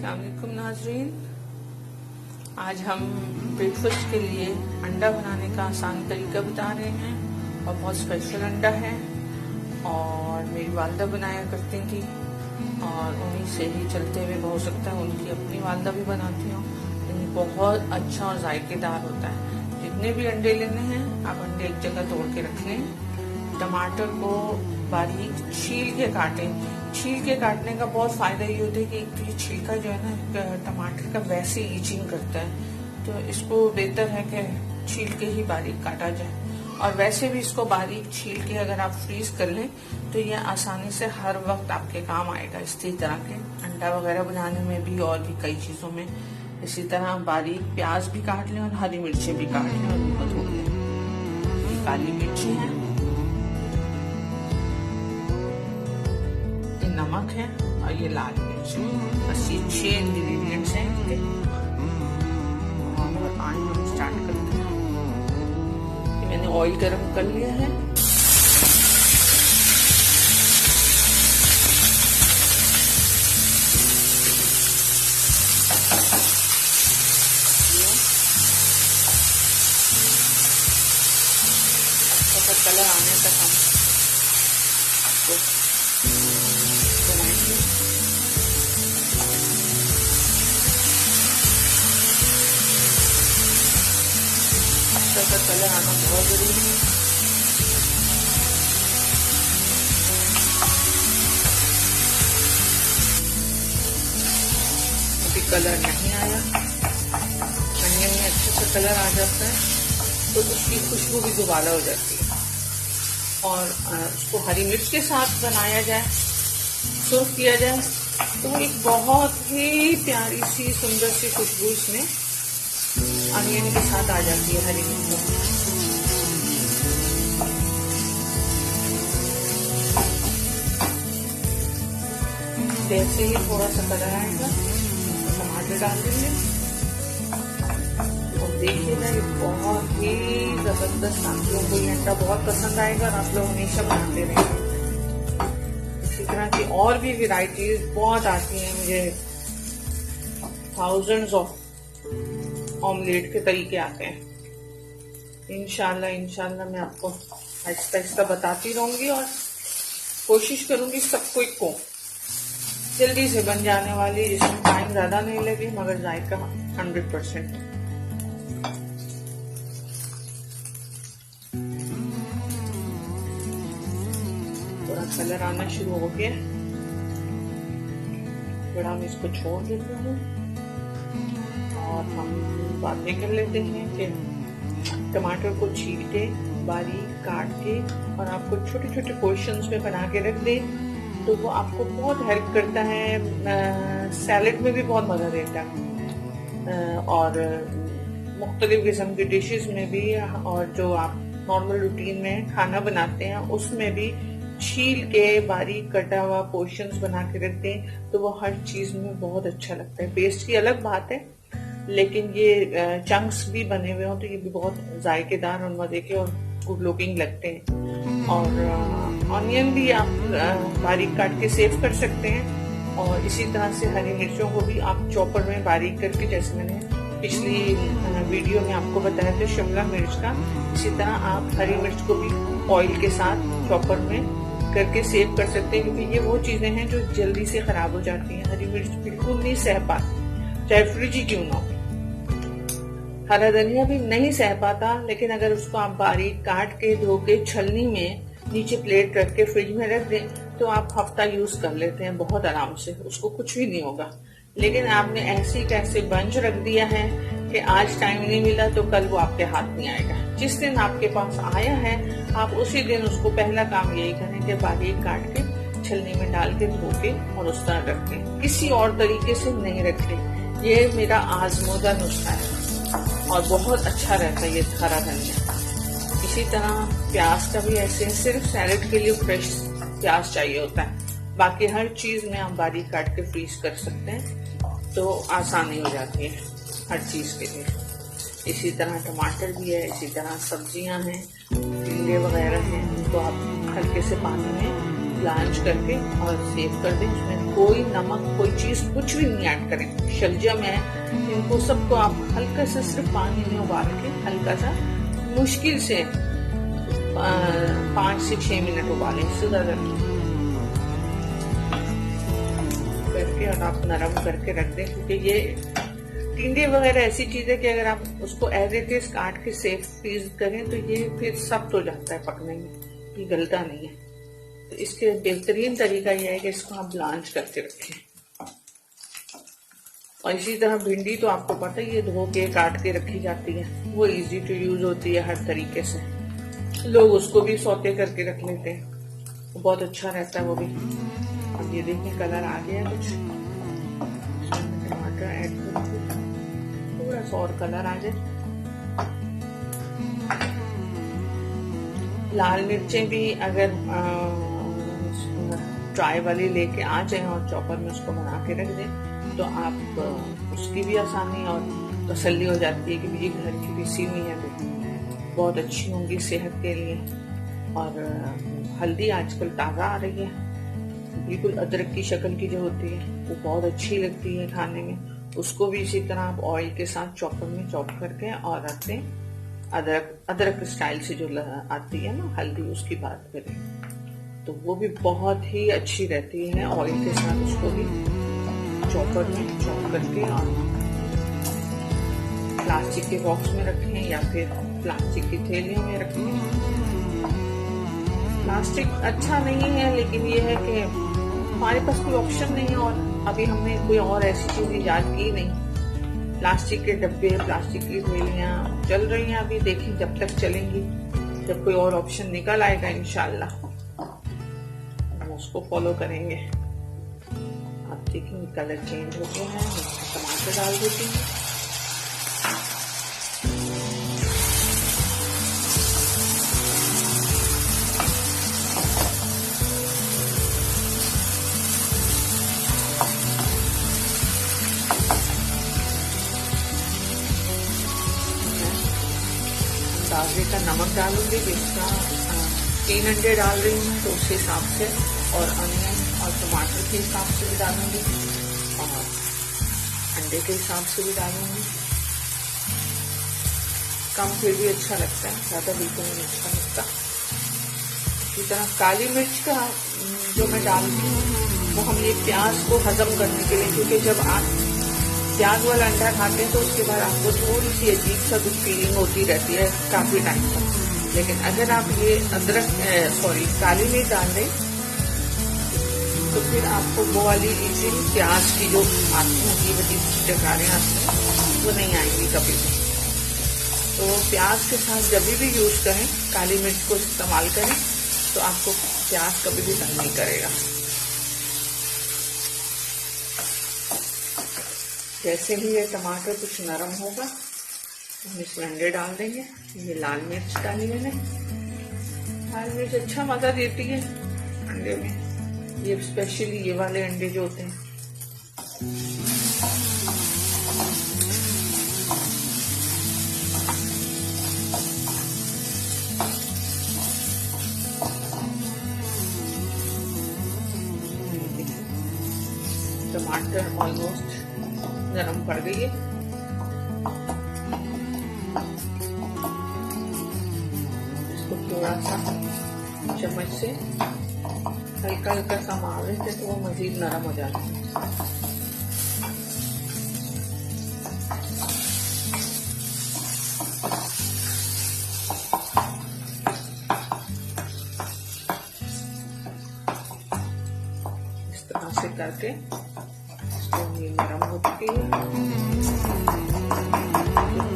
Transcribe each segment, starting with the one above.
अस्सलाम वालेकुम नाज़रीन, आज हम ब्रेकफास्ट के लिए अंडा बनाने का आसान तरीका बता रहे हैं और बहुत स्पेशल अंडा है और मेरी वालदा बनाया करती थी और उन्हीं से ही चलते हुए हो सकता है उनकी अपनी वालदा भी बनाती हूँ। लेकिन बहुत अच्छा और जायकेदार होता है। जितने भी अंडे लेने हैं आप अंडे एक जगह तोड़ के रख लें। टमाटर को बारीक छील के काटें। छील के काटने का बहुत फायदा ये होता है कि एक तो ये छिलका जो है ना टमाटर का वैसे ईचिंग करता है, तो इसको बेहतर है कि छील के ही बारीक काटा जाए। और वैसे भी इसको बारीक छील के अगर आप फ्रीज कर लें तो ये आसानी से हर वक्त आपके काम आएगा। इसी तरह के अंडा वगैरह बनाने में भी और भी कई चीजों में। इसी तरह बारीक प्याज भी काट लें और हरी मिर्चें भी काट लें और उनको धो लें। ये काली मिर्ची है, ये नमक है और ये लाल मिर्च। बस ये 6 इंग्रेडिएंट्स हैं इसके। और आज हम स्टार्ट करते हैं। मैंने ऑयल गरम कर लिया है। अच्छा कलर आने तक हम इसको बनाएंगे। अच्छा सा कलर आना बहुत जरूरी है। अभी कलर नहीं आया। अनियन में अच्छे से कलर आ जाता है तो उसकी खुशबू भी दुबारा हो जाती है। और उसको हरी मिर्च के साथ बनाया जाए, सर्व किया जाए तो एक बहुत ही प्यारी सी सुंदर सी खुशबू इसमें अनियन के साथ आ जाती है हरी मिर्च। जैसे ही थोड़ा सा कलर आएगा तो टमाटर डाल देंगे और देखिएगा ये बहुत ही जबरदस्त। आप लोगों को ये अंडा बहुत पसंद आएगा और आप लोग हमेशा बनाते रहेंगे। इसी तरह की और भी वैरायटीज बहुत आती हैं। मुझे थाउजेंड्स ऑफ ऑमलेट के तरीके आते हैं। इंशाल्लाह मैं आपको आहिस्ता आहिस्ता बताती रहूंगी और कोशिश करूंगी सब कोई को जल्दी से बन जाने वाली, जिसमें टाइम ज्यादा नहीं लगे मगर जायका 100%। थोड़ा कलर आना शुरू हो गया, थोड़ा हम इसको छोड़ देते हैं और हम बातें कर लेते हैं कि टमाटर को छील के बारीक काट के और आपको छोटे छोटे पोर्शंस में बना के रख दे तो वो आपको बहुत हेल्प करता है। सैलेड में भी बहुत मजा देता है और मुख्तलिफ किस्म की डिशेस में भी, और जो आप नॉर्मल रूटीन में खाना बनाते हैं उसमें भी छील के बारीक कटा हुआ पोर्शंस बना के रख दें तो वो हर चीज में बहुत अच्छा लगता है। पेस्ट की अलग बात है, लेकिन ये चंक्स भी बने हुए हो तो ये भी बहुत जायकेदार और मजे के और गुड लुकिंग लगते हैं। और ऑनियन भी आप बारीक काट के सेव कर सकते हैं और इसी तरह से हरी मिर्चों को भी आप चॉपर में बारीक करके, जैसे मैंने पिछली वीडियो में आपको बताया था शिमला मिर्च का, इसी तरह आप हरी मिर्च को भी ऑयल के साथ चॉपर में करके सेव कर सकते हैं। क्योंकि ये वो चीजें हैं जो जल्दी से खराब हो जाती हैं। हरी मिर्च बिल्कुल नहीं सह पाती, चाहे फ्रिज ही क्यों ना हो। हरा धनिया भी नहीं सह पाता, लेकिन अगर उसको आप बारीक काट के धो के छलनी में नीचे प्लेट रख के फ्रिज में रख दें तो आप हफ्ता यूज कर लेते हैं बहुत आराम से, उसको कुछ भी नहीं होगा। लेकिन आपने ऐसे कैसे बंच रख दिया है कि आज टाइम नहीं मिला तो कल वो आपके हाथ नहीं आएगा। जिस दिन आपके पास आया है आप उसी दिन उसको पहला काम यही करें कि बारीक काट के छलनी में डाल के धो के और उस तरह रखें, किसी और तरीके से नहीं रखें। ये मेरा आजमूदा नुस्खा है और बहुत अच्छा रहता है ये हरा धनिया। इसी तरह प्याज का भी ऐसे, सिर्फ सैलेड के लिए फ्रेश प्याज चाहिए होता है, बाकी हर चीज में आप बारीक काट के फ्रीज कर सकते हैं तो आसानी हो जाती है हर चीज के लिए। इसी तरह टमाटर भी है, इसी तरह सब्जियां हैं, टिंडे वगैरह हैं, तो आप हल्के से पानी में ब्लांच करके और सेव कर दें। उसमें कोई नमक, कोई चीज कुछ भी नहीं ऐड करें। शलजम है, इनको सबको आप हल्का से सिर्फ पानी में उबाल के हल्का सा मुश्किल से 5 से 6 मिनट उबालें, इससे ज्यादा करके और आप नरम करके रख दें। क्योंकि ये टिंडे वगैरह ऐसी चीज है कि अगर आप उसको एज इट इज काट के सेफ फ्रीज करें तो ये फिर सख्त हो जाता है पकने में, ये गलता नहीं है। तो इसके बेहतरीन तरीका यह है कि इसको आप ब्लांच करके रखें। और इसी तरह भिंडी तो आपको पता ही है, धो के काट के रखी जाती है, वो इजी टू यूज होती है हर तरीके से। लोग उसको भी सौते करके रख लेते हैं, वो बहुत अच्छा रहता है वो भी। अब ये देखिए कलर आ गया कुछ, टमाटर ऐड करके थोड़ा सा और कलर आ जाए। लाल मिर्चें भी अगर ड्राई वाली लेके आ जाए और चॉपर में उसको बना के रख दें तो आप उसकी भी आसानी और तसल्ली हो जाती है कि ये घर की पिसी हुई है तो बहुत अच्छी होंगी सेहत के लिए। और हल्दी आजकल ताज़ा आ रही है, बिल्कुल अदरक की शक्ल की जो होती है वो बहुत अच्छी लगती है खाने में। उसको भी इसी तरह आप ऑयल के साथ चॉपर में चॉप करके और रख दें। अदरक स्टाइल से जो आती है ना हल्दी, उसकी बात करें तो वो भी बहुत ही अच्छी रहती है। ऑयल के साथ उसको भी चॉपर में चॉप करके और प्लास्टिक के बॉक्स में रखें या फिर प्लास्टिक की थैलियों में रखें। प्लास्टिक अच्छा नहीं है, लेकिन ये है कि हमारे पास कोई ऑप्शन नहीं है और अभी हमने कोई और ऐसी चीज ईजाद की नहीं। प्लास्टिक के डब्बे, प्लास्टिक की थैलियां चल रही हैं अभी, देखें जब तक चलेंगी। जब कोई और ऑप्शन निकल आएगा इंशाल्लाह हम उसको फॉलो करेंगे। आप देखेंगे कलर चेंज हो गया है। टमाटर डाल देती हूँ। अंदाजे का नमक डालूंगी, जिसका 3 अंडे डाल रही हूँ तो उस हिसाब से, और अनियन और टमाटर के हिसाब से भी डालूंगी और अंडे के हिसाब से भी डालूंगी। कम फिर भी अच्छा लगता है, ज़्यादा बिल्कुल नहीं अच्छा लगता। इसी तरह काली मिर्च का जो मैं डालती हूँ वो हम ये प्याज को हजम करने के लिए, क्योंकि जब आप प्याज वाला अंडा खाते हैं तो उसके बाद आपको थोड़ी सी अजीब सा कुछ फीलिंग होती रहती है काफी टाइम तक। लेकिन अगर आप ये काली मिर्च डाल दें तो फिर आपको वो वाली इसी प्याज की जो आती है अजीब अजीब चटकारें आती हैं वो नहीं आएंगी कभी भी। तो प्याज के साथ जब भी यूज करें, काली मिर्च को इस्तेमाल करें तो आपको प्याज कभी भी तंग नहीं करेगा। जैसे ही ये टमाटर कुछ नरम होगा तो हम इसमें अंडे डाल देंगे। ये लाल मिर्च डाली मैंने, लाल मिर्च अच्छा मजा देती है अंडे में, ये स्पेशली ये वाले अंडे जो होते हैं। टमाटर ऑलमोस्ट नरम पड़ गई है। इसको थोड़ा सा चम्मच से हल्का हल्का सा मार लेते तो वो मजीद नरम हो जाता है। इस तरह से करके नरम हो चुकी है।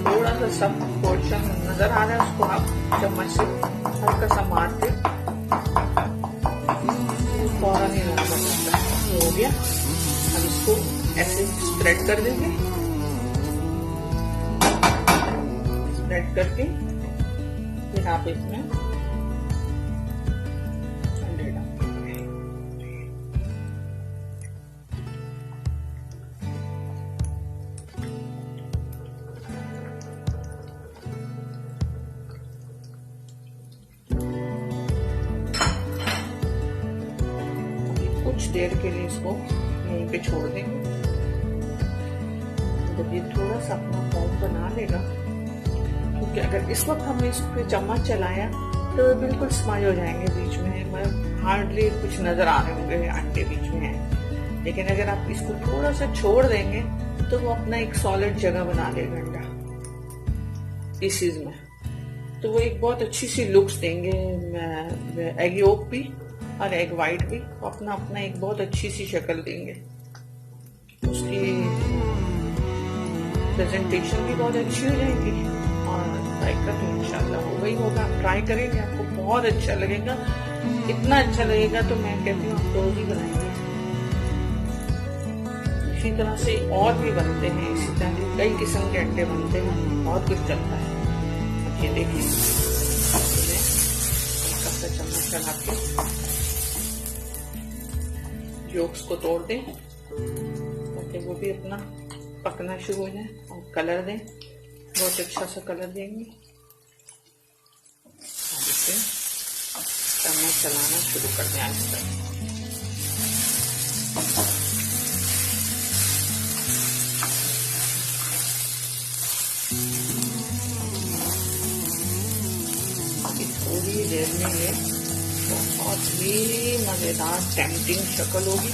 थोड़ा सा सब पोर्शन नजर आ रहा है, उसको आप चम्मच से हल्का सा मार के फौरन ही नरम हो जाता है। हो गया, अब इसको ऐसे स्प्रेड कर देंगे। स्प्रेड करके फिर आप इसमें अंडे डाल देंगे। कुछ देर के लिए इसको यहीं पे छोड़ देंगे। जब ये थोड़ा सा अपना फॉर्म बना लेगा, क्योंकि अगर इस वक्त हमने इस पे चम्मच चलाया तो बिल्कुल स्माइल हो जाएंगे बीच में, मतलब हार्डली कुछ नजर आ रहे होंगे अंडे बीच में हैं। लेकिन अगर आप इसको थोड़ा सा छोड़ देंगे तो वो अपना एक सॉलिड जगह बना लेगा अंडा पीसीज में, तो वो एक बहुत अच्छी सी लुक्स देंगे। एग योक भी और एग वाइट भी अपना अपना एक बहुत अच्छी सी शक्ल देंगे। उसकी प्रेजेंटेशन भी बहुत अच्छी हो जाएगी और जायका तो इंशाल्लाह होगा ही होगा। आप ट्राई करेंगे, आपको बहुत अच्छा लगेगा। इतना अच्छा लगेगा तो मैं कहती हूँ आप रोज ही बनाएंगे। इसी तरह से और भी बनते हैं, इसी तरह के कई किस्म के अंडे बनते हैं, बहुत कुछ चलता है। ये देखिए हल्का सा चम्मच चला के योक्स को तोड़ दें ताकि वो भी अपना पकना शुरू हो जाए और कलर दें, बहुत अच्छा सा कलर देंगे। अब इसे चम्मच चलाना शुरू कर दें आहिस्ता। थोड़ी देर में ये बहुत ही मजेदार टेम्पटिंग शक्ल होगी।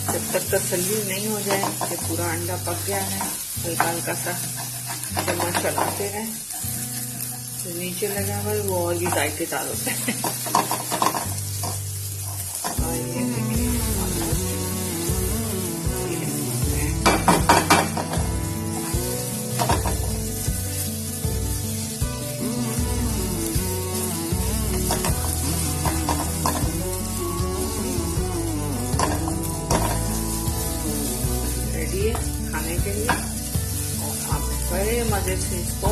जब तक तसल्ली नहीं हो जाए कि पूरा अंडा पक गया है, हल्का हल्का सा चम्मच चलाते रहें, तो नीचे लगा हुआ वो और भी जायकेदार होता है। खाने के लिए और आप बड़े मजे से इसको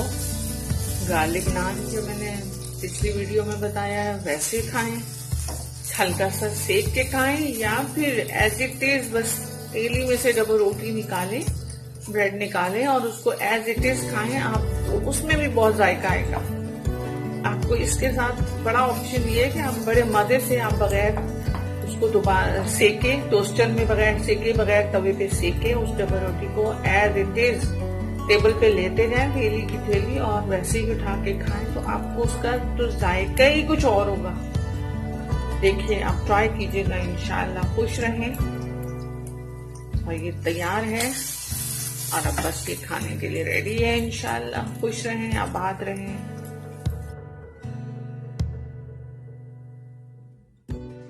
गार्लिक नान जो मैंने पिछली वीडियो में बताया है वैसे खाएं, हल्का सा सेक के खाएं, या फिर एज इट इज बस तेली में से डबल रोटी निकालें, ब्रेड निकालें और उसको एज इट इज खाएं। आप उसमें भी बहुत जायका आएगा आपको। इसके साथ बड़ा ऑप्शन ये है कि आप बड़े मजे से आप बगैर उसको दोबारा सेके, टोस्टर में बगैर सेके, बगैर तवे पे सेके उस डबल रोटी को एज इट इज टेबल पे लेते जाएं थैली की थैली और वैसे ही उठा के खाएं, तो आपको उसका तो जायका ही कुछ और होगा। देखिए आप ट्राई कीजिएगा, इंशाल्लाह खुश रहें। और ये तैयार है और अब बस ये खाने के लिए रेडी है। इंशाल्लाह खुश रहें, आबाद रहें।